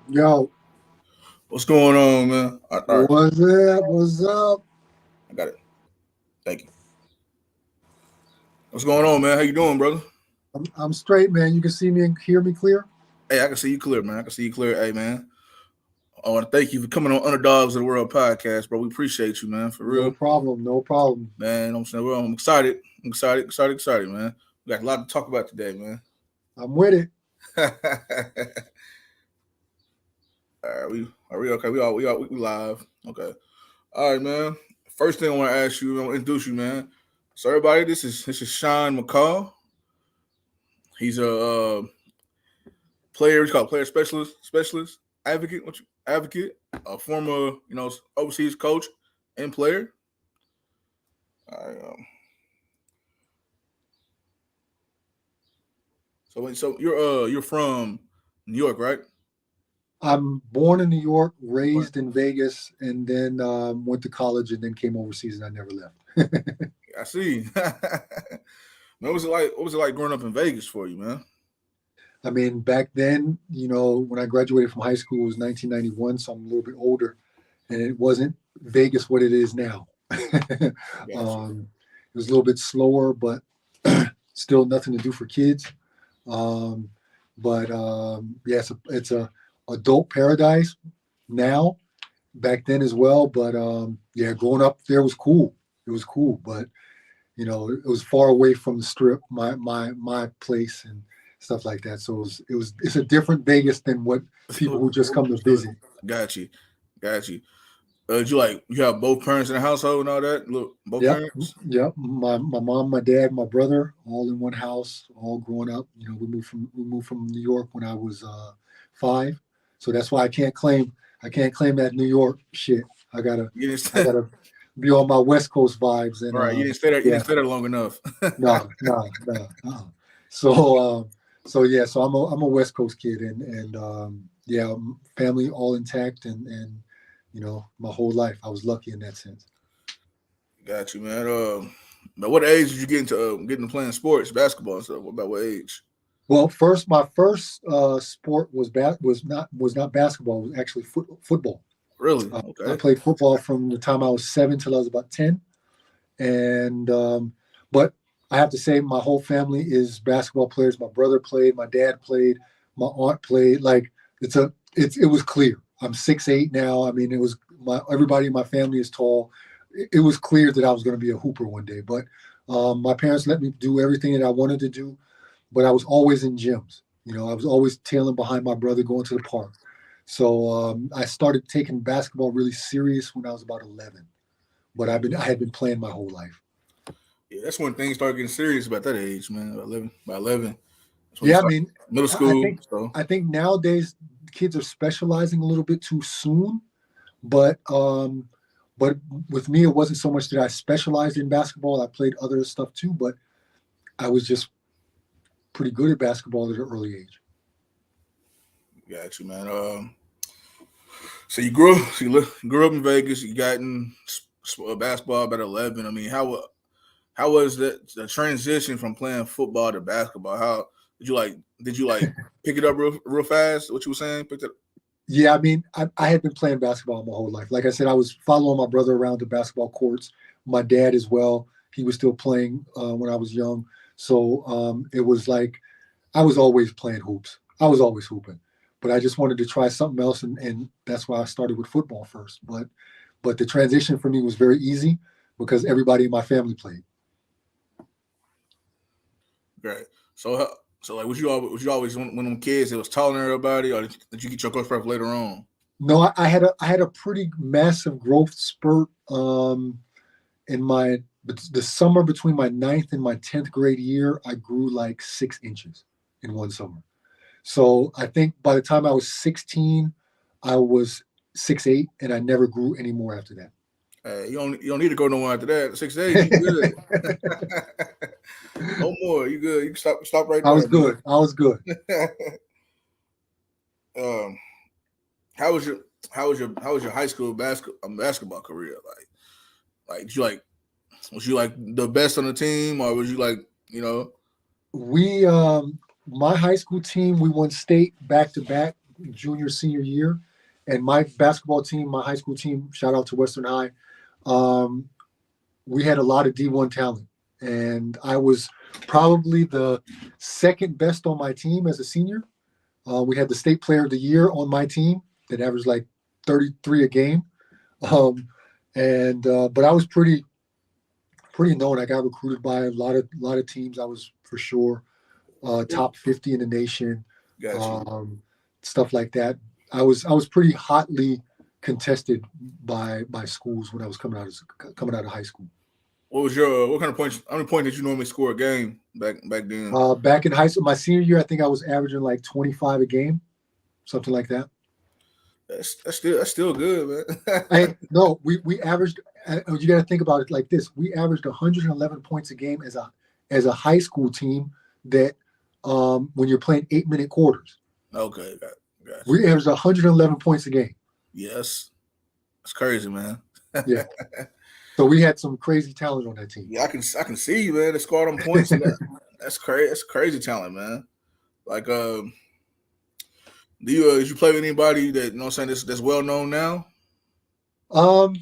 Yo, What's going on, man? All right, what's up? What's up? I got it. Thank you. What's going on, man? How you doing, brother? I'm straight, man. You can see me and hear me clear. Hey, I can see you clear, man. I can see you clear. Hey, man. I want to thank you for coming on Underdogs of the World podcast, bro. We appreciate you, man, for No real, problem. No problem. man. I'm saying, well, I'm excited. I'm excited, man. We got a lot to talk about today, man. I'm with it. All right, we are we okay? We live. Okay. All right, man. First thing I want to ask you, I want to introduce you, man. So everybody, this is Sean McCaw. He's a player. He's called player specialist, advocate. What you advocate? A former, overseas coach and player. All right. So you're from New York, right? I'm born in New York, raised in Vegas, and then went to college and then came overseas and I never left. I see. Man, what was it like? What was it like growing up in Vegas for you, man? I mean, back then, when I graduated from high school, it was 1991, so I'm a little bit older, and it wasn't Vegas what it is now. Gotcha. It was a little bit slower, but still nothing to do for kids. Um, but yeah, it's a adult paradise now. Back then as well, but yeah, growing up there was cool. It was cool, but it was far away from the strip, my place and stuff like that. So it's a different Vegas than what people who just come to visit. Got you. Got you. You have both parents in the household and all that? Look, both Yep, parents? yep. My mom, my dad, my brother, all in one house, all growing up. We moved from New York when I was 5, so that's why I can't claim that New York shit. I gotta You I didn't gotta be on my West Coast vibes and all right, you didn't stay there. You yeah, didn't stay there long enough. no, no, no. So so yeah, so I'm a West Coast kid and yeah, family all intact and my whole life I was lucky in that sense. Got you, man. But what age did you get into playing sports, basketball and stuff? About what age? Well, my first sport was not basketball. It was actually football. Really? I Okay. played football from the time I was 7 till I was about 10, and but I have to say my whole family is basketball players. My brother played, my dad played, my aunt played. Like it was clear. I'm 6'8" now. I mean, it was everybody in my family is tall. It was clear that I was going to be a hooper one day. But my parents let me do everything that I wanted to do, but I was always in gyms. I was always tailing behind my brother going to the park. So I started taking basketball really serious when I was about 11. But I had been playing my whole life. Yeah, that's when things start getting serious about that age, man. By 11, that's when you Yeah, I start mean, middle I school. think So I think nowadays kids are specializing a little bit too soon. But but with me, it wasn't so much that I specialized in basketball. I played other stuff too, but I was just pretty good at basketball at an early age. got you, man. So you grew up in Vegas. You got in basketball about 11. I mean, how was the transition from playing football to basketball? How did you like pick it up real fast? What you were saying? Picked it. Yeah, I mean, I had been playing basketball my whole life. Like I said, I was following my brother around the basketball courts. My dad as well. He was still playing when I was young. So it was like I was always playing hoops. I was always hooping, but I just wanted to try something else, and that's why I started with football first. But the transition for me was very easy because everybody in my family played. Great. So so like was you always one of them kids that was taller than everybody, or did you get your coach prep later on? No, I had a pretty massive growth spurt in the summer between my ninth and my 10th grade year. I grew like 6 inches in one summer. So I think by the time I was 16, I was 6'8", and I never grew any more after You don't need to go no more after that. 6'8", you good. that. No more. You good. You can stop right I was there, good. I was good. man. um, how was your how was your high school basketball career like? Like did you like was you like the best on the team, or was you like you know? We My high school team, we won state back to back. junior, senior year, and my basketball team, my high school team, shout out to Western High, um, we had a lot of D1 talent, and I was probably the second best on my team as a senior. We had the state player of the year on my team that averaged like 33 a game. Um, and but I was pretty known. I got recruited by a lot of teams. I was for sure top 50 in the nation, Got you. um, stuff like that. I was pretty hotly contested by schools when I was coming out of high school. What kind of points? How many points did you normally score a game back then? Back in high school, my senior year, I think I was averaging like 25 a game, something like that. That's still good, man. I no, we averaged. You got to think about it like this: we averaged 111 points a game as a high school team. That when you're playing 8-minute quarters, Okay, got you. we averaged 111 points a game. Yes, that's crazy, man. Yeah, so we had some crazy talent on that team. Yeah, I can see you, man. To score them points, and that's crazy. That's crazy talent, man. Like, did you play with anybody that you know what I'm saying that's well known now? Um,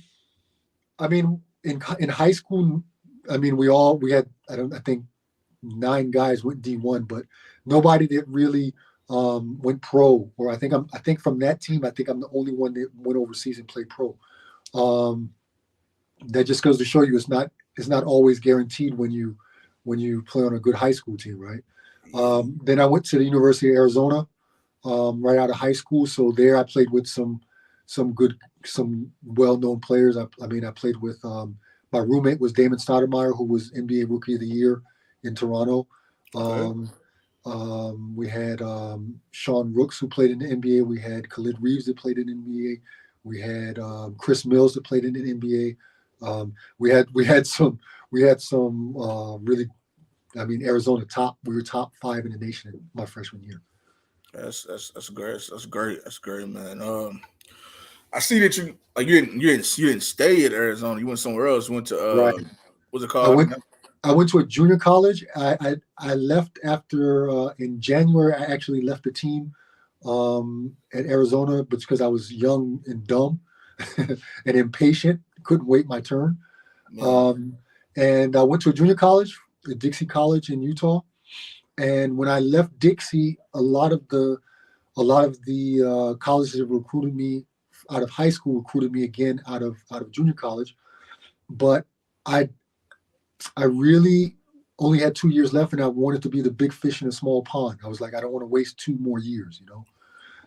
I mean, in high school, I mean, we had I think 9 guys went D1, but nobody that really went pro. Or I think from that team, I think I'm the only one that went overseas and played pro. Um, that just goes to show you it's not always guaranteed when you play on a good high school team, right? Yeah, Then I went to the University of Arizona right out of high school. So there I played with some well-known players. I played with my roommate was Damon Stoudemire, who was NBA Rookie of the Year in Toronto. okay, Um, we had Sean Rooks, who played in the NBA. We had Khalid Reeves that played in the NBA. We had Chris Mills that played in the NBA. We had some really. I mean, Arizona top. We were top 5 in the nation in my freshman year. that's great. That's great, man. I see that you didn't stay at Arizona. You went somewhere else. You went to Right. what's it I called? went. I went to a junior college. I left after in January. I actually left the team at Arizona, but because I was young and dumb and impatient, couldn't wait my turn. Man, Um, and I went to a junior college, Dixie College in Utah. And when I left Dixie, a lot of the colleges that recruited me out of high school recruited me again out of junior college. But I I really only had 2 years left, and I wanted to be the big fish in a small pond. I was like, I don't want to waste 2 more years.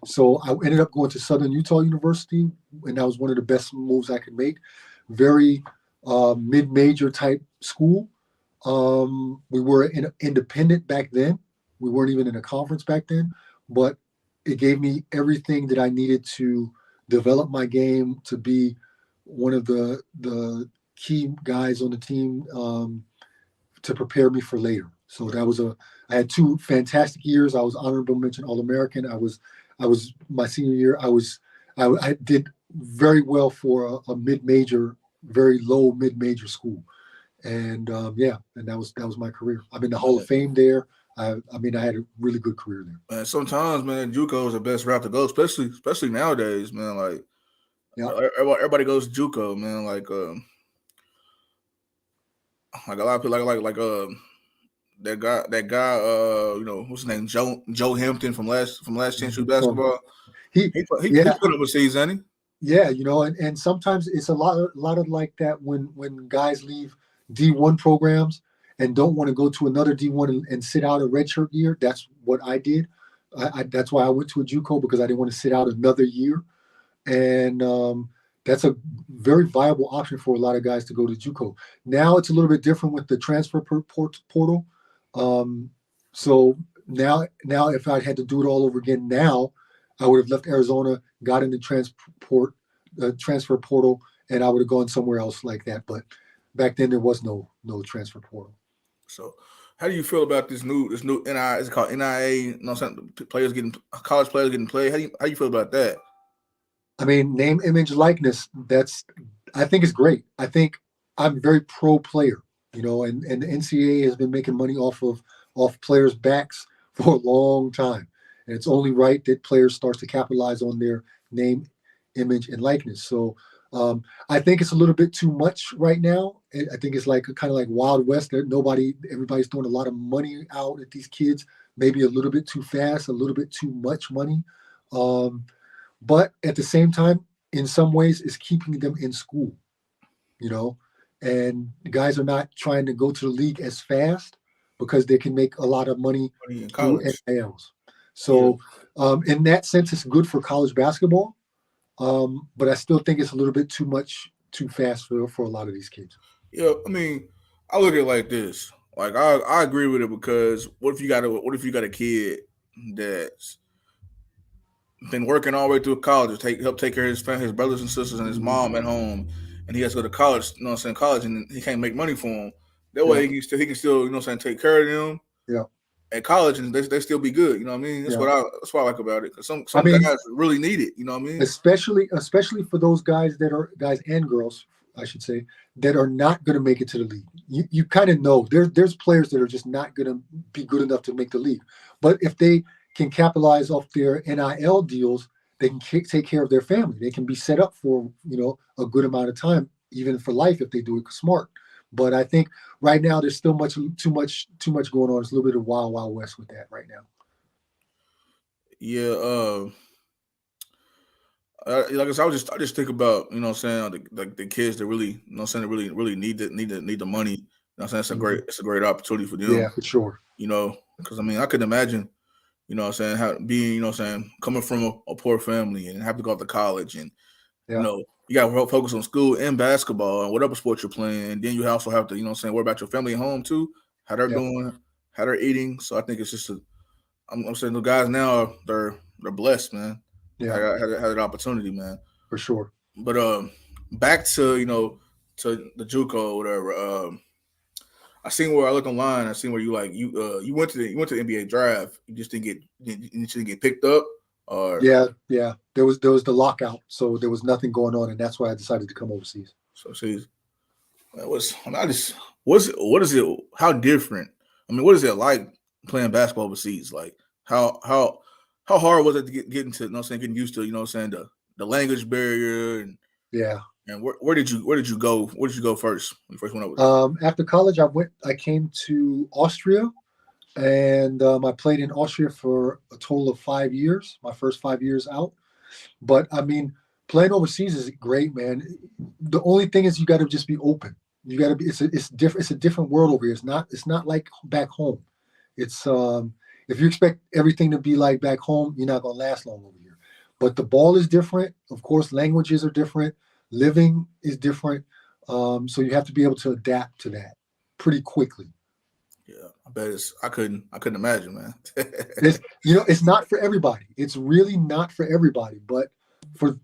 So I ended up going to Southern Utah University, and that was one of the best moves I could make. Very mid-major type school. We were independent back then. We weren't even in a conference back then, but it gave me everything that I needed to develop my game to be one of the key guys on the team to prepare me for later. So I had 2 fantastic years. I was honorable mention All American. I was my senior year. I did very well for a mid-major, very low mid-major school, and yeah, and that was my career. I'm in the Hall of Fame there. I had a really good career there. man, sometimes, man, JUCO is the best route to go, especially nowadays, man. Like Yeah. everybody goes to JUCO, man. Like a lot of people, that guy, what's his name, Joe Hampton from last Century So basketball. he, He yeah, put up a season, ain't yeah, and sometimes it's a lot of like that when guys leave D1 programs and don't want to go to another D1 and sit out a redshirt year. That's what I did. That's why I went to a JUCO, because I didn't want to sit out another year. And that's a very viable option for a lot of guys to go to JUCO. Now it's a little bit different with the transfer portal. Um, so now if I had to do it all over again now, I would have left Arizona, got in the transfer portal, and I would have gone somewhere else like that. But back then there was no transfer portal. So, how do you feel about this new NI? Is it called NIA? You know, what I'm saying, college players getting played. How you feel about that? I mean, name, image, likeness. I think it's great. I think I'm very pro player, and the NCAA has been making money off players' backs for a long time, and it's only right that players start to capitalize on their name, image, and likeness. So I think it's a little bit too much right now. I think it's like kind of like Wild West. Everybody's throwing a lot of money out at these kids. Maybe a little bit too fast, a little bit too much money. Um, but at the same time, in some ways, it's keeping them in school, you know, and guys are not trying to go to the league as fast because they can make a lot of money in through college. NILs. Yeah. So, in that sense, it's good for college basketball, but I still think it's a little bit too much, too fast for a lot of these kids. Yeah, I mean, I look at it like this. Like I agree with it because what if you got a kid that's been working all the way through college, help take care of his family, his brothers and sisters, and his Mhm. mom at home, and he has to go to college. You know what I'm saying? College, and he can't make money for him. That Yeah, way, he can still you know what I'm saying take care of them yeah, at college, and they still be good. You know what I mean? yeah. That's what I like about it. Cause I some mean, guys really need it. You know what I mean? especially for those guys that are guys and girls, I should say, that are not going to make it to the league. You kind of know there's players that are just not going to be good enough to make the league. But if they can capitalize off their NIL deals, they can take care of their family. They can be set up for a good amount of time, even for life if they do it smart. But I think right now there's still too much going on. It's a little bit of wild west with that right now. Yeah. Like I said, I just think about you know what I'm saying the kids that really you know what I'm saying that really need the money. You know what I'm saying Mhm. it's a great opportunity for Yeah, them. for sure. You know, because I mean I could imagine you know what I'm saying how being you know what I'm saying coming from a poor family and have to go off to college and you Yeah, know you got to focus on school and basketball and whatever sport you're playing. And then you also have to you know what I'm saying worry about your family at home too, how they're yeah, doing, how they're eating. So I think it's just I'm saying the guys now they're blessed, man. yeah, Had that opportunity, man. for sure. But back to you know to the JUCO or whatever. I seen where I look online. I seen where you went to the NBA draft. You just didn't get picked up. Or Yeah, yeah. There was the lockout, so there was nothing going on, and that's why I decided to come overseas. so she's that was I just what is it? How different? I mean, what is it like playing basketball overseas? Like how hard was it to get into? You know what I'm saying getting used to you know what I'm saying the language barrier Yeah. and where did you go? Where did you go first when you first went over there? After college, I came to Austria, and I played in Austria for a total of 5 years. My first 5 years out. But I mean, playing overseas is great, man. The only thing is you got to just be open. You got to be. It's different. It's a different world over here. It's not like back home. It's if you expect everything to be like back home, you're not gonna last long over here. But the ball is different. Of course, languages are different. Living is different. So you have to be able to adapt to that pretty quickly. Yeah, I bet I couldn't imagine, man. It's not for everybody. It's really not for everybody. But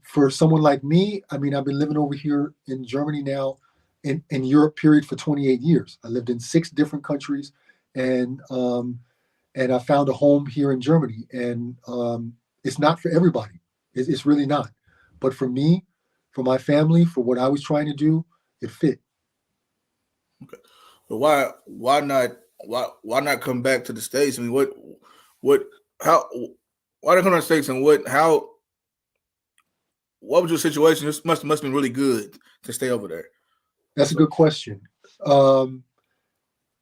for someone like me, I mean, I've been living over here in Germany now, in Europe period for 28 years. I lived in 6 different countries, and and I found a home here in Germany. And it's not for everybody. It's really not. But for me, for my family, for what I was trying to do, it fit. But why not come back to the states? I mean, what how why not come to the states and what was your situation? This must have been really good to stay over there. That's a So good question. Um,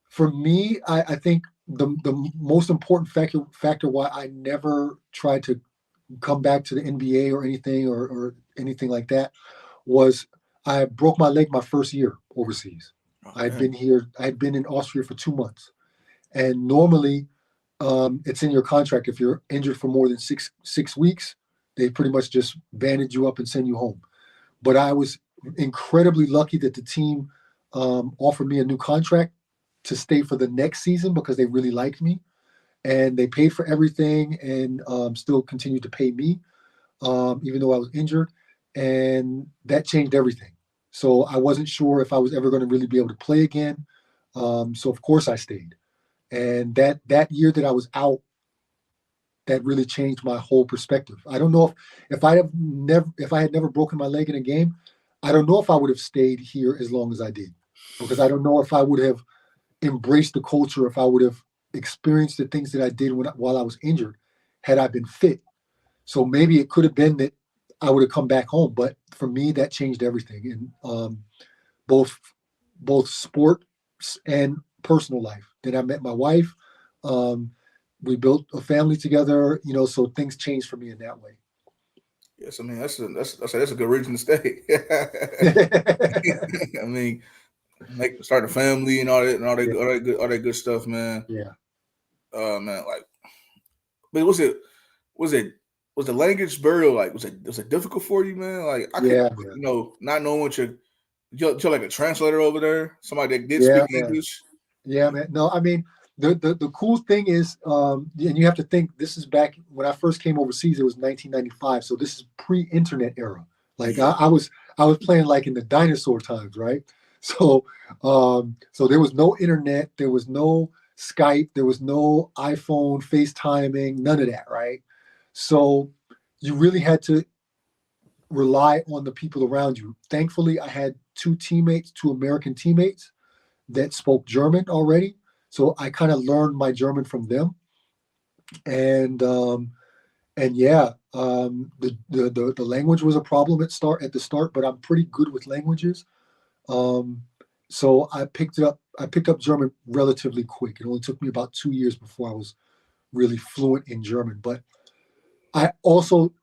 for me, I think the most important factor why I never tried to come back to the NBA or anything or anything like that was I broke my leg my first year overseas. oh, I had damn. been here. I had been in Austria for 2 months, and normally it's in your contract if you're injured for more than six weeks, they pretty much just bandage you up and send you home. But I was incredibly lucky that the team offered me a new contract to stay for the next season because they really liked me and they paid for everything and still continued to pay me even though I was injured, and that changed everything. So I wasn't sure if I was ever going to really be able to play again. So of course I stayed, and that year that I was out, that really changed my whole perspective. I don't know if I had never broken my leg in a game, I don't know if I would have stayed here as long as I did, because I don't know if I would have embraced the culture, if I would have experienced the things that I did while I was injured, had I been fit. So maybe it could have been that I would have come back home. But for me, that changed everything in both sports and personal life. Then I met my wife. Um, we built a family together, so things changed for me in that way. Yes, I mean that's a good reason to stay. I mean, start a family and all that and Yeah. all that good stuff, man. Yeah. Man, like, but was the language barrier like was it difficult for you, man? Like I could, Yeah, man. not knowing what you're like a translator over there, somebody that did speak Yeah, man. English. Yeah, man. No, I mean, the cool thing is, and you have to think, this is back when I first came overseas. It was 1995, so this is pre-internet era. Like Yeah, I was playing like in the dinosaur times, right? So, so there was no internet, there was no Skype, there was no iPhone, FaceTiming, none of that, right? So you really had to rely on the people around you. Thankfully, I had two American teammates that spoke German already. So I kind of learned my German from them. And yeah, the language was a problem at the start, but I'm pretty good with languages. Um, so I picked up German relatively quick. It only took me about 2 years before I was really fluent in German. But I also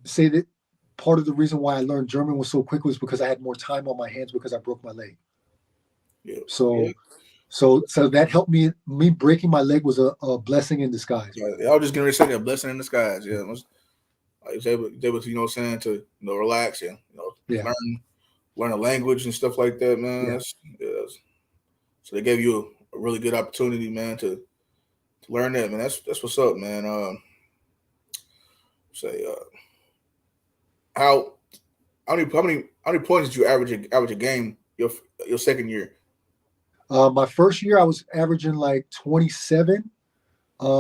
say that part of the reason why I learned German was so quick was because I had more time on my hands because I broke my leg. yeah, yeah. So that helped me. Me breaking my leg was a blessing in disguise, man. Yeah, I was just gonna say that blessing in disguise. Yeah, like able to, saying to, relax and, Yeah, learn a language and stuff like that, man. yeah, So they gave you a really good opportunity, man, to learn that, man. That's what's up, man. Say how how many points did you average a game your second year? my first year I was averaging like 27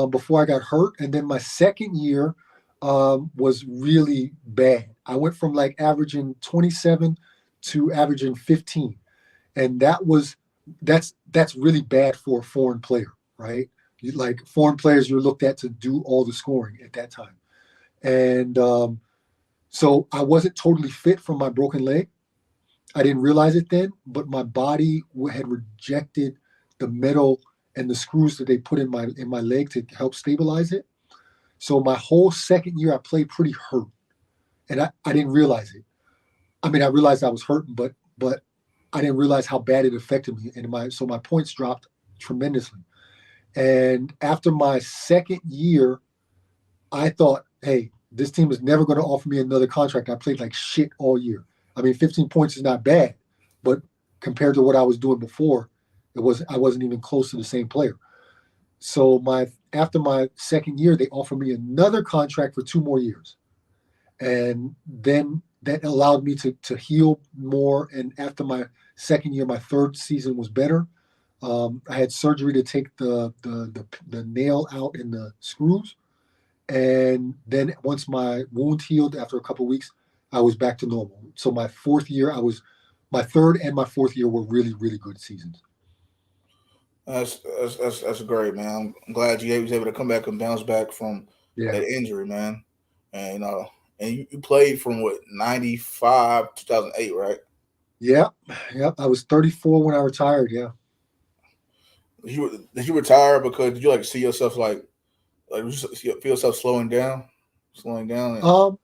before I got hurt, and then my second year was really bad. I went from like averaging 27 to averaging 15, and that's really bad for a foreign player, right? Like foreign players, you're looked at to do all the scoring at that time, and so I wasn't totally fit from my broken leg. I didn't realize it then, but my body had rejected the metal and the screws that they put in my leg to help stabilize it. So my whole second year, I played pretty hurt, and I didn't realize it. I mean, I realized I was hurting, but I didn't realize how bad it affected me, and my points dropped tremendously. And after my second year, I thought, hey, this team is never going to offer me another contract. I played like shit all year. I mean, 15 points is not bad, but compared to what I was doing before, I wasn't even close to the same player. So after my second year, they offered me another contract for 2 more years, and then that allowed me to heal more. And after my second year, my third season was better. I had surgery to take the nail out in the screws, and then once my wound healed after a couple of weeks, I was back to normal. So my third and my fourth year were really, really good seasons. That's great, man. I'm glad you was able to come back and bounce back from Yeah. that injury, man. And and you played from what 95 2008, right? Yeah. Yeah. I was 34 when I retired. Yeah. Did you retire because did you like see yourself like did you feel yourself slowing down, and Um,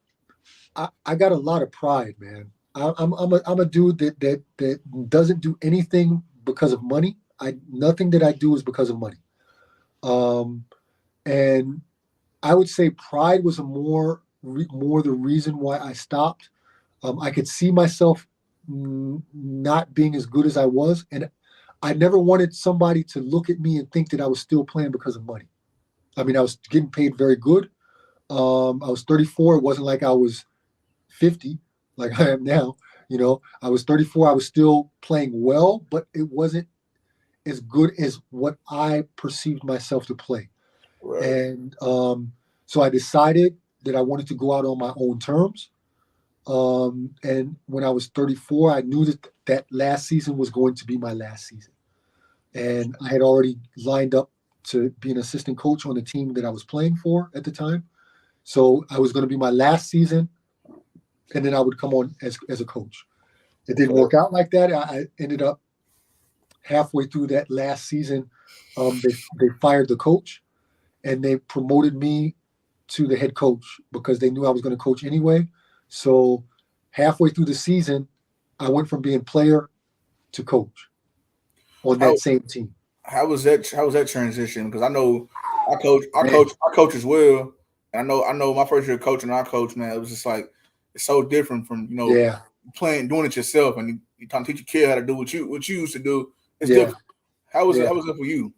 I got a lot of pride, man. I'm a dude that doesn't do anything because of money. Nothing that I do is because of money. Um, and I would say pride was more the reason why I stopped. I could see myself not being as good as I was, and I never wanted somebody to look at me and think that I was still playing because of money. I mean, I was getting paid very good. I was 34. It wasn't like I was 50 like I am now. I was 34. I was still playing well, but it wasn't as good as what I perceived myself to play. right? And so I decided that I wanted to go out on my own terms. And when I was 34, I knew that last season was going to be my last season. And I had already lined up to be an assistant coach on the team that I was playing for at the time. So I was going to be my last season, and then I would come on as a coach. It didn't work out like that. I ended up halfway through that last season. They fired the coach, and they promoted me to the head coach because they knew I was going to coach anyway. So halfway through the season, I went from being player to coach on that same team. How was that? How was that transition? Because I know I Man, coach as well. And I know my first year coaching, I coach, man. It was just like it's so different from yeah, doing it yourself, and you trying to teach your kid how to do what you used to do. It's yeah, different. How was it? yeah. How was it for you?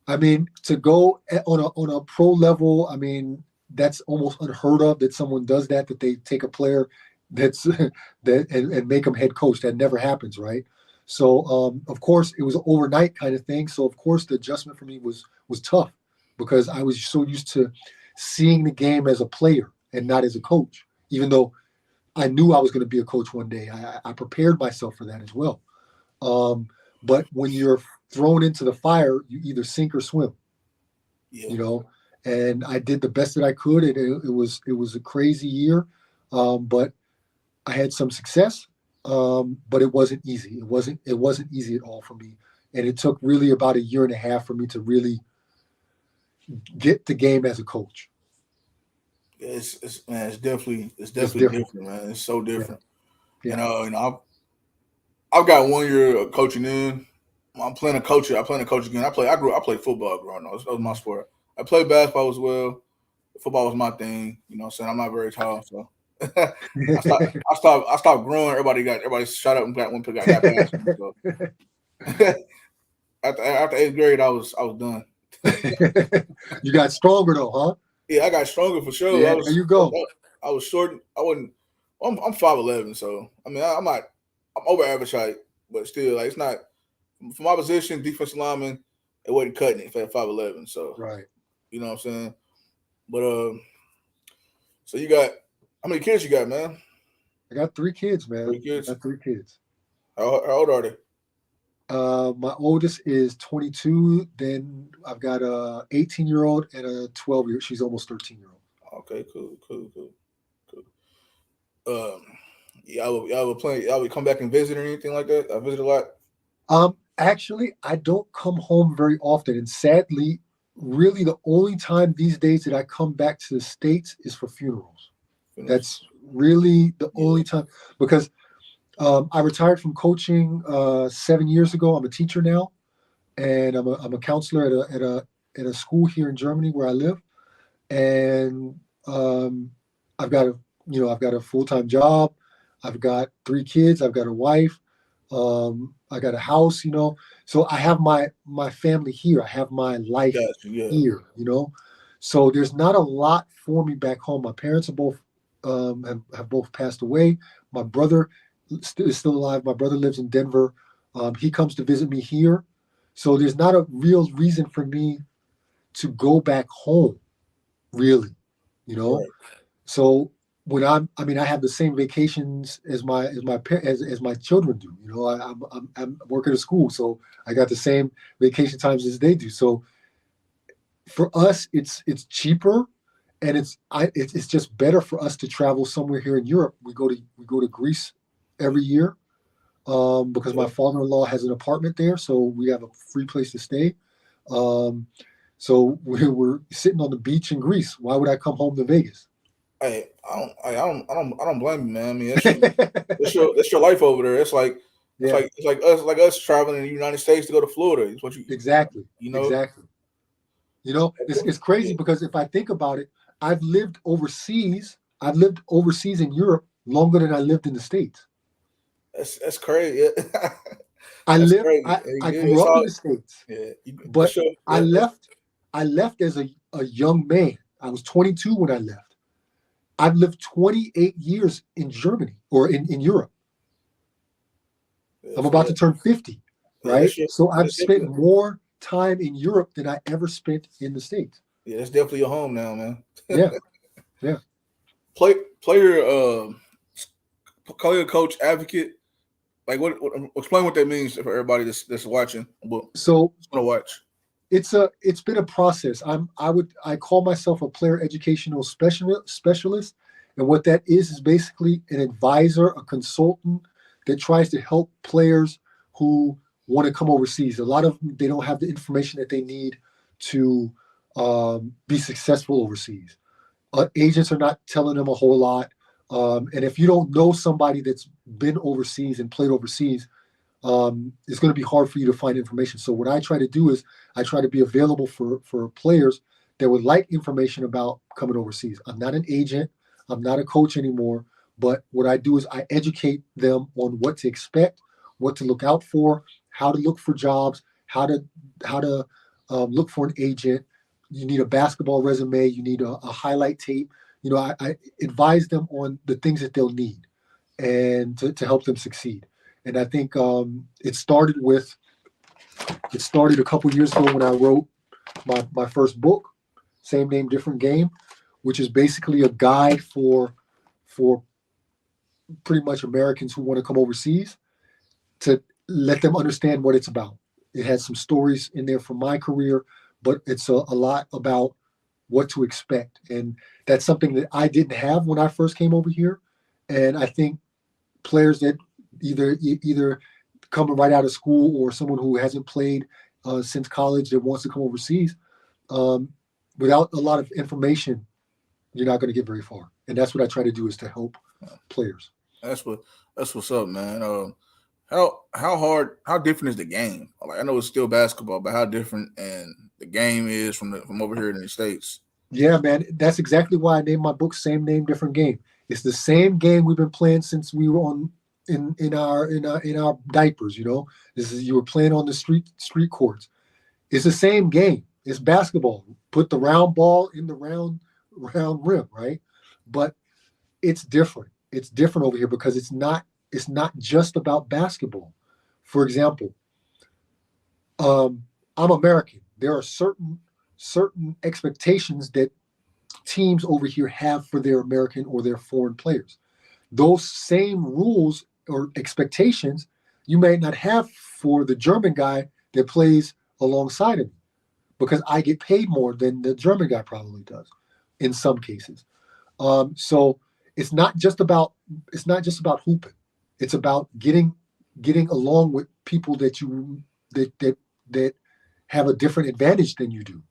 I mean, to go on a pro level, I mean, that's almost unheard of that someone does that. That they take a player that's that and make them head coach. That never happens, right? So, of course, it was an overnight kind of thing. So, of course, the adjustment for me was tough because I was so used to seeing the game as a player and not as a coach. Even though I knew I was going to be a coach one day, I prepared myself for that as well. Um, but when you're thrown into the fire, you either sink or swim, Yeah, you know. And I did the best that I could. It was a crazy year, but I had some success. But it wasn't easy. It wasn't easy at all for me, and it took really about a year and a half for me to really get the game as a coach. it's man, it's It's definitely different. different, man. It's so Yeah, different. yeah. I've got 1 year of coaching in. I'm playing a coach. I play a coach again. I played football growing up. That was my sport. I played basketball as well. Football was my thing. You know what I'm saying? I'm not very tall, so I stopped growing. Everybody shot up and got past me. So after 8th grade I was done. You got stronger though, huh? Yeah, I got stronger for sure. Yeah, there you go. I was short. I wasn't. I'm 5'11", so I mean I'm over average height, but still like it's not for my position, defensive lineman. It wasn't cutting it at 5'11". So Right. you know what I'm saying. But so you got how many kids you got, man? I got 3 kids, man. 3 kids. I got 3 kids. How old are they? My oldest is 22. Then I've got a 18-year-old and a 12-year. She's almost 13-year-old. Okay, cool. Um, y'all would come back and visit or anything like that? I visit a lot. Actually, I don't come home very often, and sadly, really the only time these days that I come back to the States is for funerals. That's really the Yeah, only time because I retired from coaching 7 years ago. I'm a teacher now, and I'm a counselor at a school here in Germany where I live, and I've got a full time job. I've got 3 kids. I've got a wife. I got a house. So I have my family here. I have my life gotcha. Yeah, here. So there's not a lot for me back home. My parents are both have both passed away. My brother is still alive. My brother lives in Denver. He comes to visit me here. So there's not a real reason for me to go back home, really, you know. right. So I mean, I have the same vacations as my children do. I'm working at a school, so I got the same vacation times as they do. So for us, it's cheaper, and it's just better for us to travel somewhere here in Europe. We go to Greece every year because my Yeah. father-in-law has an apartment there, so we have a free place to stay. Um, so we're sitting on the beach in Greece. Why would I come home to Vegas? Hey, I don't blame you, man. I mean, that's your life over there. Yeah, It's like us traveling in the United States to go to Florida. It's what exactly, you know. exactly. It's crazy Yeah, because if I think about it, I've lived overseas. I've lived overseas in Europe longer than I lived in the States. that's crazy. Yeah. I That's lived. crazy. I Yeah, grew it's up in all the States, yeah. but I That, left. I left as a young man. I was 22 when I left. I've lived 28 years in Germany or in Europe. I'm about yeah, to turn 50, yeah. right? So I've That's spent definitely more time in Europe than I ever spent in the States. yeah. That's definitely your home now, man. Yeah, yeah. Play player player coach advocate. Like what explain what that means for everybody that's watching. But So gonna watch. It's been a process. I call myself a player educational specialist, and what that is basically an advisor, a consultant that tries to help players who want to come overseas. A lot of them, they don't have the information that they need to be successful overseas. Agents are not telling them a whole lot, and if you don't know somebody that's been overseas and played overseas, it's going to be hard for you to find information. So what I try to do is I try to be available for players that would like information about coming overseas. I'm not an agent. I'm not a coach anymore. But what I do is I educate them on what to expect, what to look out for, how to look for jobs, how to look for an agent. You need a basketball resume. You need a highlight tape. I advise them on the things that they'll need and to help them succeed. And I think it started a couple years ago when I wrote my first book, Same Name, Different Game, which is basically a guide for pretty much Americans who want to come overseas to let them understand what it's about. It has some stories in there from my career, but it's a lot about what to expect. And that's something that I didn't have when I first came over here. And I think players that either coming right out of school or someone who hasn't played since college that wants to come overseas, um, without a lot of information, you're not going to get very far. And that's what I try to do is to help players. That's what that's what's up, man. How different is the game? Like I know it's still basketball, but how different and the game is from over here in the States. Yeah, man, that's exactly why I named my book "Same Name, Different Game." It's the same game we've been playing since we were on in our diapers. This is you were playing on the street courts. It's the same game. It's basketball. Put the round ball in the round rim, right? But it's different. It's different over here because it's not just about basketball. For example, I'm American. There are certain expectations that teams over here have for their American or their foreign players. Those same rules or expectations you may not have for the German guy that plays alongside of me because I get paid more than the German guy probably does in some cases. So it's not just about hooping. It's about getting along with people that have a different advantage than you do.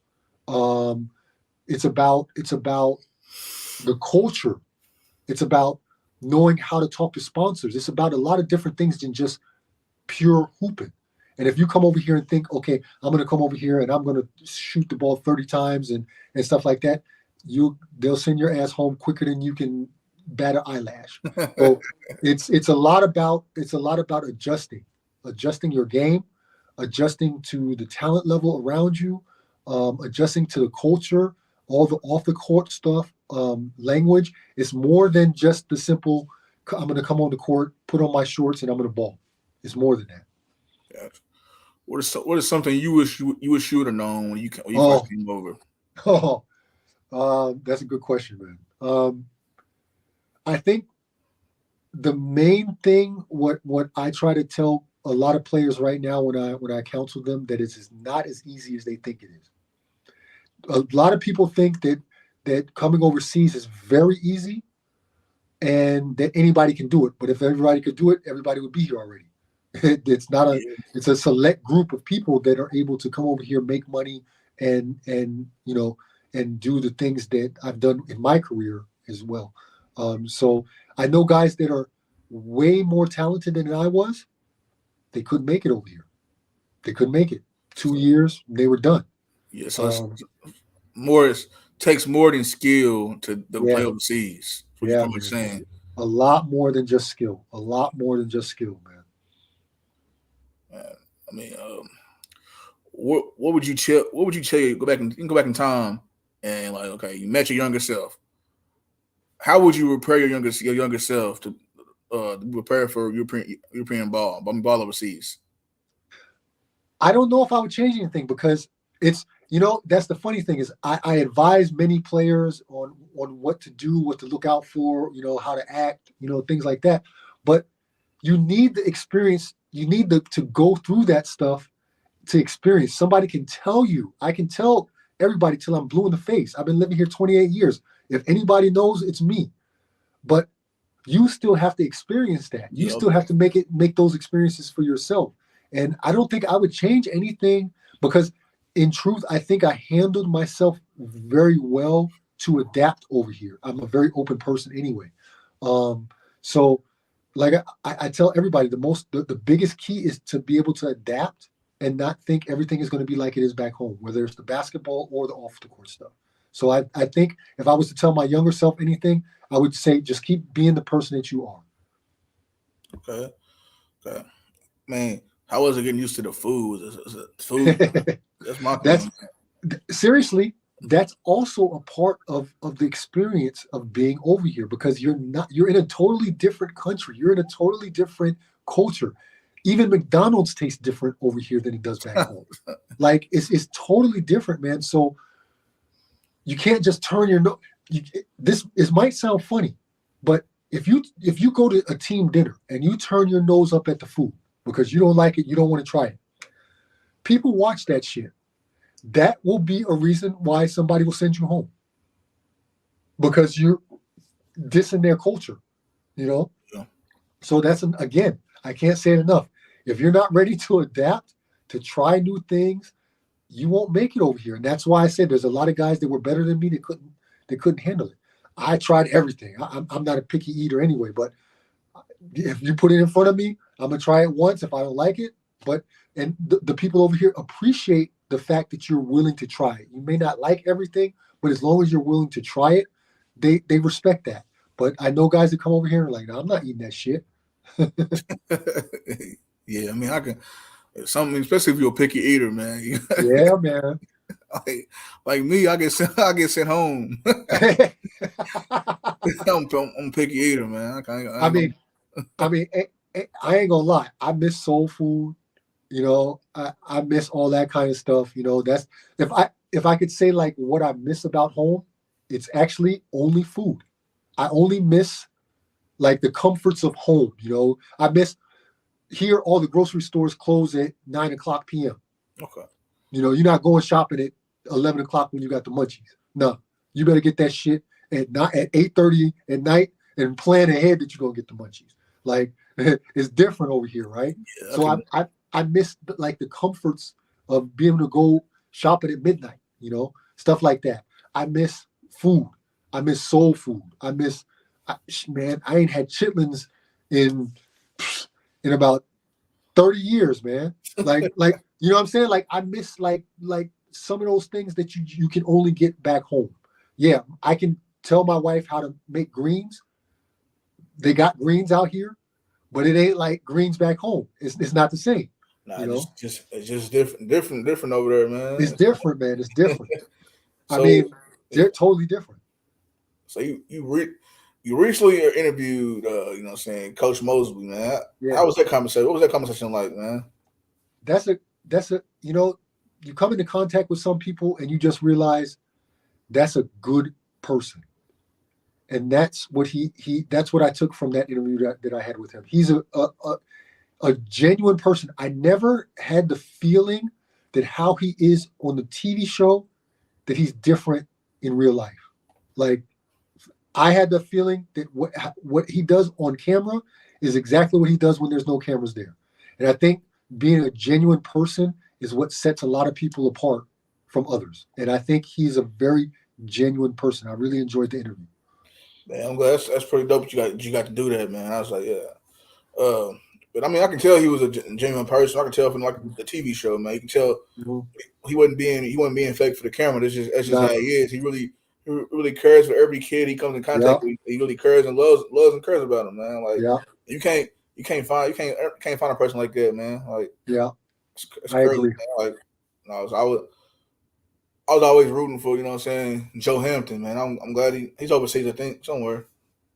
Um, it's about the culture. It's about knowing how to talk to sponsors. It's about a lot of different things than just pure hooping. And if you come over here and think, okay, I'm going to come over here and I'm going to shoot the ball 30 times and stuff like that, they'll send your ass home quicker than you can bat an eyelash. So it's a lot about adjusting your game, adjusting to the talent level around you, adjusting to the culture, all the off the court stuff, language. It's more than just the simple. I'm going to come on the court, put on my shorts, and I'm going to ball. It's more than that. Gotcha. What is something you wish you would have known when you Oh, first came over? oh, that's a good question, man. I think the main thing, what I try to tell a lot of players right now when I counsel them, that it's not as easy as they think it is. A lot of people think that coming overseas is very easy and that anybody can do it. But if everybody could do it, everybody would be here already. It's not a Yeah, it's a select group of people that are able to come over here, make money, and do the things that I've done in my career as well. So I know guys that are way more talented than I was. They couldn't make it over here. They couldn't make it. Two so years, they were done. yeah, so it's Um, more. It takes more than skill to play yeah, overseas. That's what you're yeah, pretty much man. saying. A lot more than just skill. A lot more than just skill, man. Uh, I mean, what would you tell? What would you tell you? You can go back in time and like, okay, you met your younger self. How would you prepare your younger self to prepare for European ball, ball overseas? I don't know if I would change anything because that's the funny thing is I advise many players on what to do, what to look out for, how to act, things like that. But you need the experience, you need to go through that stuff to experience. Somebody can tell you. I can tell everybody till I'm blue in the face. I've been living here 28 years. If anybody knows, it's me. But you still have to experience that. You Yep. still have to make those experiences for yourself. And I don't think I would change anything because in truth, I think I handled myself very well to adapt over here. I'm a very open person anyway. So like I tell everybody the biggest key is to be able to adapt and not think everything is going to be like it is back home, whether it's the basketball or the off the court stuff. So I think if I was to tell my younger self anything, I would say just keep being the person that you are. Okay. Okay. Man, how was it getting used to the food? Food. That's my That's thing. seriously, that's also a part of the experience of being over here because you're in a totally different country. You're in a totally different culture. Even McDonald's tastes different over here than it does back home. Like it's totally different, man. So you can't just turn your nose. This might sound funny, but if you go to a team dinner and you turn your nose up at the food because you don't like it, you don't want to try it. People watch that shit. That will be a reason why somebody will send you home because you're dissing their culture, you know. Yeah. So again, I can't say it enough. If you're not ready to adapt, to try new things, you won't make it over here. And that's why I said there's a lot of guys that were better than me that couldn't handle it. I tried everything. I'm not a picky eater anyway, but if you put it in front of me, I'm gonna try it once. If I don't like it, and the people over here appreciate the fact that you're willing to try it. You may not like everything, but as long as you're willing to try it, they respect that. But I know guys that come over here and are like, no, I'm not eating that shit. Yeah, I mean, I can something, especially if you're a picky eater, man. Yeah, man. like me, I get sent home. I'm a picky eater, man. I mean, I ain't gonna lie. I miss soul food. You know, I miss all that kind of stuff. You know, that's if I could say like what I miss about home, it's actually only food. I only miss like the comforts of home. You know, I miss here all the grocery stores close at 9:00 p.m. Okay. You know, you're not going shopping at 11 o'clock when you got the munchies. No, you better get that shit at 8:30 at night and plan ahead that you're gonna get the munchies. Like it's different over here, right? Yeah, So I miss like the comforts of being able to go shopping at midnight, you know, stuff like that. I miss food. I miss soul food. Man, I ain't had chitlins in about 30 years, man. Like you know what I'm saying? Like I miss like some of those things that you can only get back home. Yeah, I can tell my wife how to make greens. They got greens out here, but it ain't like greens back home. It's not the same. Nah, You know, it's just different over there, man. it's different, man. It's different. So, I mean, they're totally different. So you recently interviewed, you know what I'm saying, Coach Mosley, man. Yeah. How was that conversation? What was that conversation like, man? That's a you know, you come into contact with some people and you just realize that's a good person. And that's what that's what I took from that interview that I had with him. He's a genuine person. I never had the feeling that how he is on the TV show, that he's different in real life. Like I had the feeling that what he does on camera is exactly what he does when there's no cameras there. And I think being a genuine person is what sets a lot of people apart from others. And I think he's a very genuine person. I really enjoyed the interview. Man, I'm glad that's pretty dope. You got to do that, man. I was like, yeah. But I mean, I can tell he was a genuine person. I can tell from like the TV show, man. You can tell he wasn't being fake for the camera. That's just how he is. He really cares for every kid he comes in contact with. He really cares and loves and cares about him, man. Like you can't find a person like that, man. Like it's I crazy, agree. man. Like I was always rooting for, you know what I'm saying, Joe Hampton, man. I'm glad he's overseas, I think, somewhere.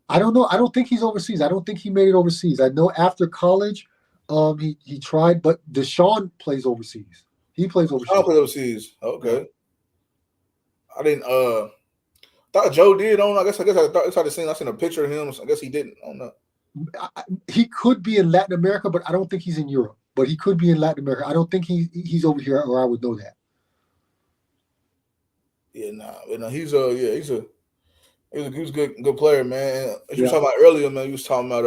I don't know. I don't think he's overseas. I don't think he made it overseas. I know after college, he tried, but Deshaun plays overseas. He plays overseas. Deshaun plays overseas. Okay. I didn't thought Joe did. I guess I started seeing. I seen a picture of him. So I guess he didn't. I don't know. He could be in Latin America, but I don't think he's in Europe but he could be in Latin America. I don't think he's over here, or I would know that. Yeah, nah, he's a good player, man. As you were Yeah. talking about earlier, man, you was talking about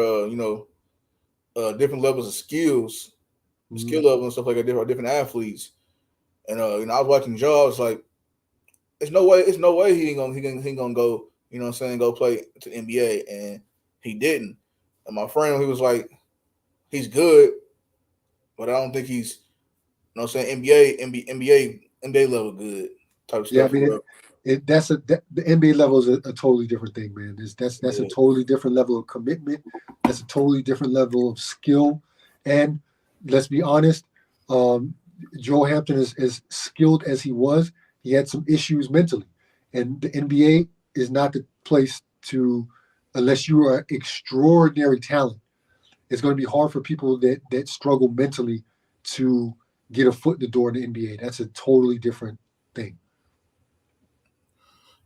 different levels of skill Mhm. level and stuff like that, different athletes. And I was watching Jaws, like it's no way he ain't gonna go, you know what I'm saying, go play to the NBA, and he didn't. And my friend, he was like, he's good, but I don't think he's, you know what I'm saying, NBA level good type of Yeah, I stuff. mean the NBA level is a totally different thing, man. That's a Yeah. totally different level of commitment. That's a totally different level of skill. And let's be honest, um, Joe Hampton is as skilled as he was. He had some issues mentally, and the NBA is not the place to, unless you are extraordinary talent. It's going to be hard for people that struggle mentally to get a foot in the door in the NBA. That's a totally different thing.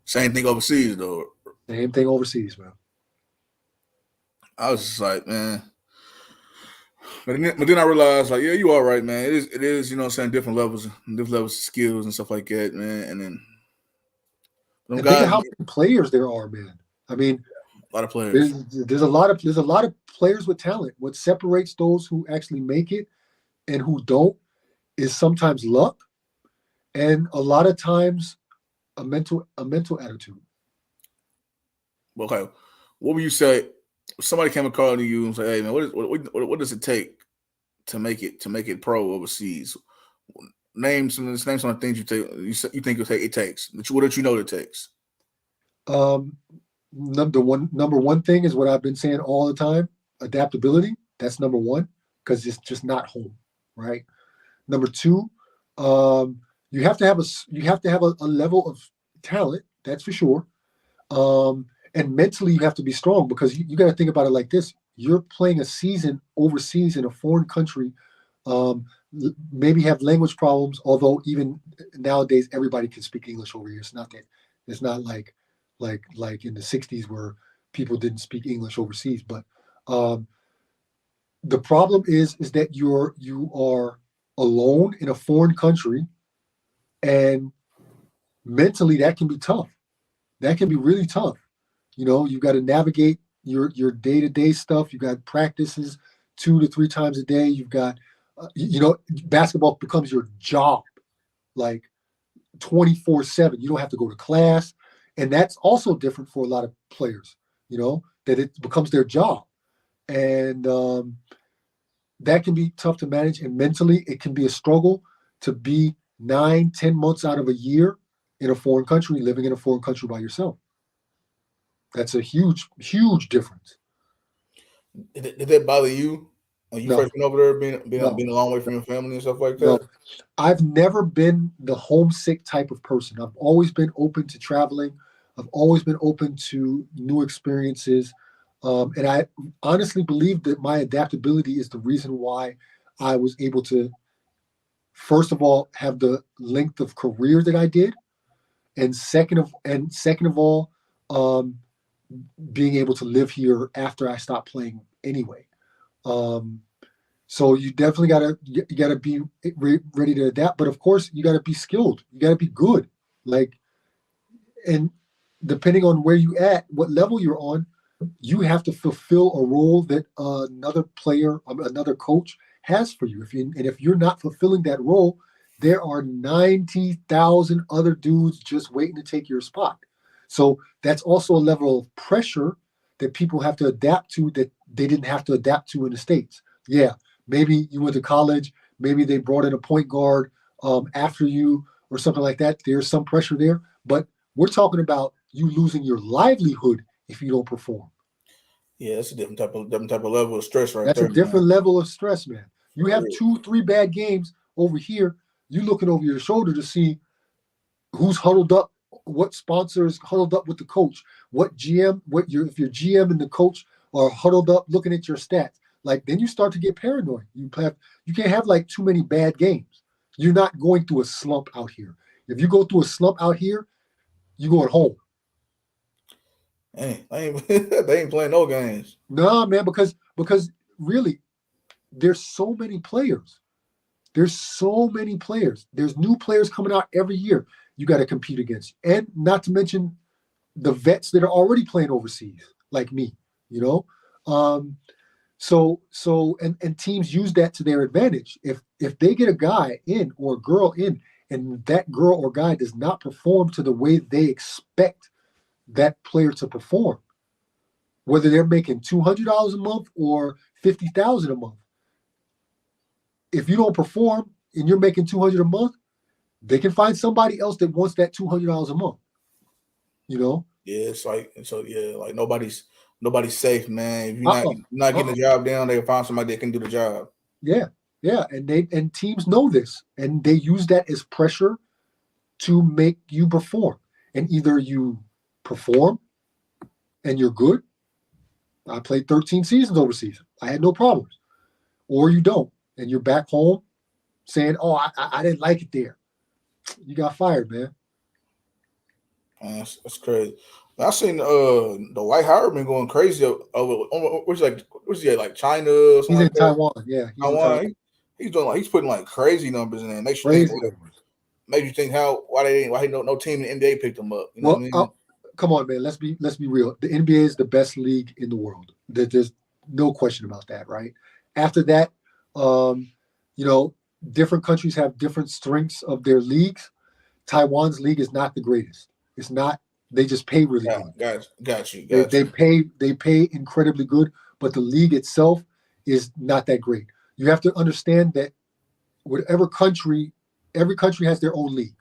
Same thing overseas though. Same thing overseas, man. I was just like, man. But then I realized, like, yeah, you all right, man. It is, you know what I'm saying, different levels of skills and stuff like that, man. And then them And think of guys, how many players there are, man. I mean, a lot of players. there's a lot of players with talent. What separates those who actually make it and who don't is sometimes luck, and a lot of times a mental attitude. Okay, what would you say? If somebody came and called to you and say, "Hey, man, what does it take to make it pro overseas?" Name some of the things you think it takes. What you know it takes. Um, number one thing is what I've been saying all the time: adaptability. That's number one because it's just not home, right? Number two, um, you have to have a level of talent. That's for sure. And mentally, you have to be strong because you got to think about it like this: you're playing a season overseas in a foreign country. Um, Maybe have language problems. Although even nowadays, everybody can speak English over here. It's not that. It's not like in the '60s where people didn't speak English overseas. But um, the problem is that you are alone in a foreign country, and mentally that can be tough. That can be really tough. You've got to navigate your day-to-day stuff. You got practices 2 to 3 times a day. You've got basketball becomes your job, like 24/7. You don't have to go to class, and that's also different for a lot of players. That it becomes their job, and that can be tough to manage. And mentally, it can be a struggle to be 9, 10 months out of a year in a foreign country, living in a foreign country by yourself. That's a huge, huge difference. Did that bother you when you No, first went over there, being no, a long way from your family and stuff like no. that? I've never been the homesick type of person. I've always been open to traveling. I've always been open to new experiences. And I honestly believe that my adaptability is the reason why I was able to, first of all, have the length of career that I did, and second of all, um, being able to live here after I stopped playing anyway. Um, so you definitely gotta be ready to adapt, but of course you gotta be skilled. You gotta be good. Like, and depending on where you at, what level you're on, you have to fulfill a role that another player, another coach has for you. If you're not fulfilling that role, there are 90,000 other dudes just waiting to take your spot. So that's also a level of pressure that people have to adapt to that they didn't have to adapt to in the States. Yeah, maybe you went to college, maybe they brought in a point guard after you or something like that. There's some pressure there, but we're talking about you losing your livelihood if you don't perform. Yeah, that's a different type of level of stress right That's a there, man. different level of stress, man. You It have is. 2, 3 bad games over here. You looking over your shoulder to see who's huddled up, what sponsors huddled up with the coach, what GM, if your GM and the coach are huddled up looking at your stats. Like then you start to get paranoid. You can't have like too many bad games. You're not going through a slump out here. If you go through a slump out here, you going home. They ain't playing no games. Nah, man, because really, there's so many players. There's so many players. There's new players coming out every year you got to compete against. And not to mention the vets that are already playing overseas, like me, you know? And teams use that to their advantage. If they get a guy in or a girl in, and that girl or guy does not perform to the way they expect that player to perform, whether they're making $200 a month or $50,000 a month, if you don't perform and you're making $200 a month, they can find somebody else that wants that $200 a month. You know? Yeah, it's like like nobody's safe, man. If you're not getting the job done, they'll find somebody that can do the job. Yeah, and teams know this, and they use that as pressure to make you perform. And either you perform and you're good. I played 13 seasons overseas. I had no problems. Or you don't, and you're back home saying, "Oh, I didn't like it there." You got fired, man. That's crazy. I seen the White Howard been going crazy over what's he at, like China or something He's in like that? Taiwan. Yeah, he's in Taiwan. He's doing he's putting like crazy numbers in there. Makes you think why no team in the NBA picked him up. You know what I mean? Come on, man. Let's be real. The NBA is the best league in the world. There's no question about that, right? After that, different countries have different strengths of their leagues. Taiwan's league is not the greatest. It's not. They just pay really good. Got you. They pay incredibly good, but the league itself is not that great. You have to understand that every country has their own league,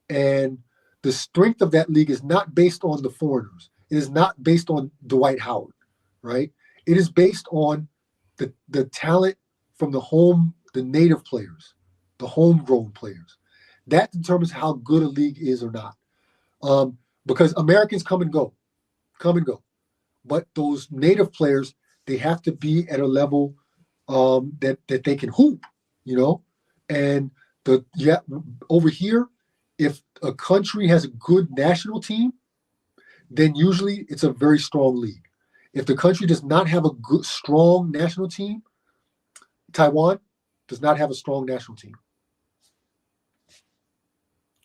and the strength of that league is not based on the foreigners. It is not based on Dwight Howard, right? It is based on the talent from the native players, the homegrown players. That determines how good a league is or not. Because Americans come and go. But those native players, they have to be at a level that they can hoop, you know? And over here, if a country has a good national team, then usually it's a very strong league. If the country does not have a good, strong national team, Taiwan does not have a strong national team.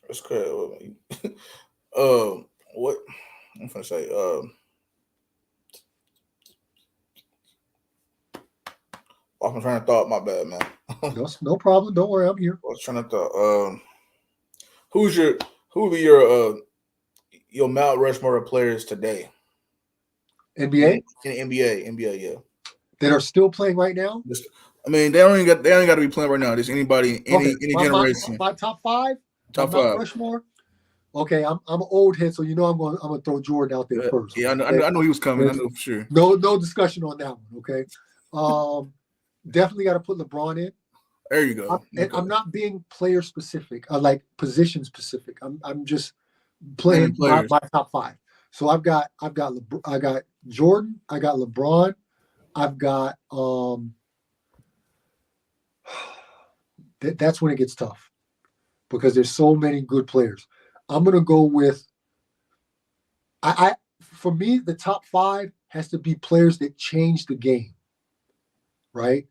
That's crazy. What I'm gonna say? I'm trying to thought. My bad, man. No problem. Don't worry, I'm here. I was trying to thought. Who would be your Mount Rushmore players today? NBA? In NBA, yeah. That are still playing right now? I mean, they only got to be playing right now. Just anybody, any generation. My top five? Top five. Mount Rushmore? Okay, I'm an old head, so you know I'm gonna throw Jordan out there first. Yeah, okay? I know he was coming. I know for sure. No discussion on that one. Okay, definitely got to put LeBron in. There you go. I'm not being player specific. I like position specific. I'm just playing my top five. So I've got Jordan. I got LeBron. I've got that's when it gets tough because there's so many good players. I'm gonna go with for me, the top five has to be players that change the game. Right?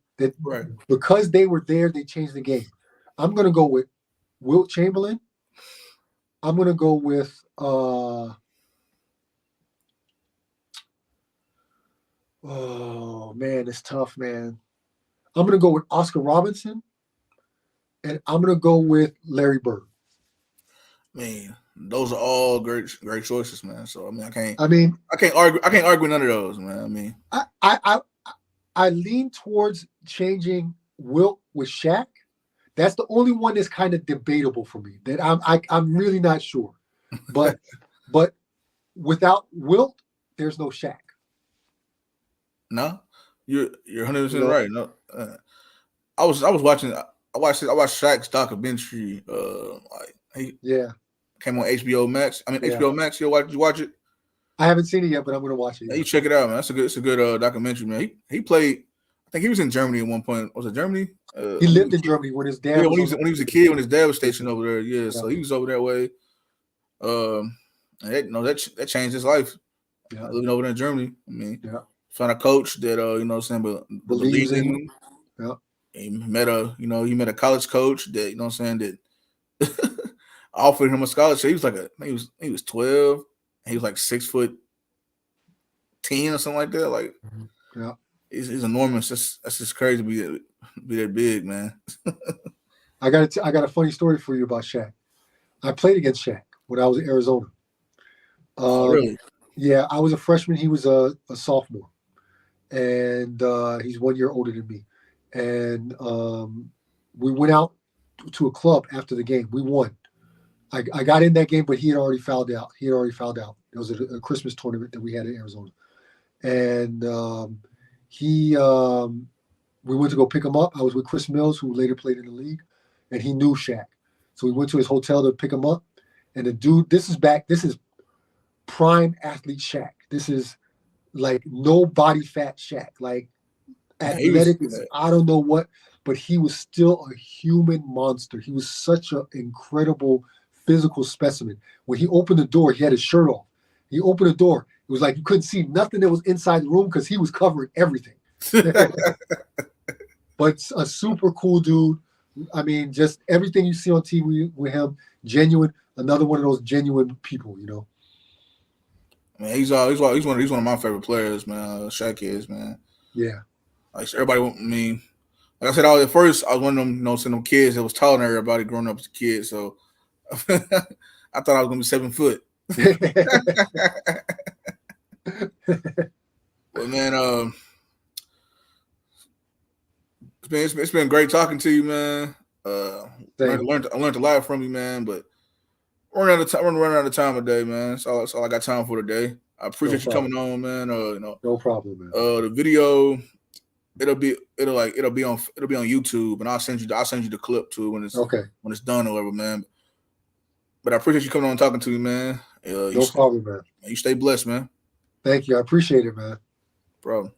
Because they were there, they changed the game. I'm gonna go with Wilt Chamberlain. I'm gonna go with oh man, it's tough, man. I'm gonna go with Oscar Robinson, and I'm gonna go with Larry Bird. Man, those are all great choices, man. So I can't argue with none of those, man. I mean, I lean towards changing Wilt with Shaq. That's the only one that's kind of debatable for me. That I'm really not sure, but without Wilt, there's no Shaq. No, you're 100% right. No, I watched Shaq's documentary. He came on HBO Max. HBO Max. Did you watch it? I haven't seen it yet, but I'm gonna watch it. Yeah, you check it out, man. It's a good documentary, man. He played. I think he was in Germany at one point. Was it Germany? He lived in Germany when his dad. Yeah, when he was a kid, when his dad was stationed over there. Yeah, so he was over that way. That changed his life. Yeah, living over there in Germany. I mean, found a coach that but believes in him. Yeah. He met a college coach that, you know what I'm saying, that offered him a scholarship. He was like he was 12. And he was like 6'10" or something like that. Like, Yeah. he's enormous. That's just crazy to be that big, man. I got a funny story for you about Shaq. I played against Shaq when I was in Arizona. Oh, Um, really? yeah, I was a freshman. He was a sophomore, and he's 1 year older than me. And we went out to a club after the game. We won. I got in that game, but he had already fouled out. It was a Christmas tournament that we had in Arizona, and he we went to go pick him up. I was with Chris Mills, who later played in the league, and he knew Shaq. So we went to his hotel to pick him up. And the dude, this is prime athlete Shaq. This is like no body fat Shaq, like Yeah, he was. athletic as I don't know what, but he was still a human monster. He was such an incredible physical specimen. When he opened the door, he had his shirt off. He opened the door. It was like you couldn't see nothing that was inside the room because he was covering everything. But a super cool dude. I mean, just everything you see on TV with him, genuine. Another one of those genuine people, you know. Man, he's one of my favorite players, man. Shaq is, man. Yeah. Like, everybody, I mean, like I said, at first I was one of them, them kids that was taller than everybody growing up as a kid. So I thought I was gonna be 7 foot. But man, it's been great talking to you, man. I learned a lot from you, man. But we're running out of time today, man. That's all I got time for today. I appreciate you coming on, man. No problem, man. The video it'll be on YouTube, and I'll send you the clip too when it's done or whatever, man. But I appreciate you coming on and talking to me, man. No problem, man. You stay blessed, man. Thank you. I appreciate it, man. Problem.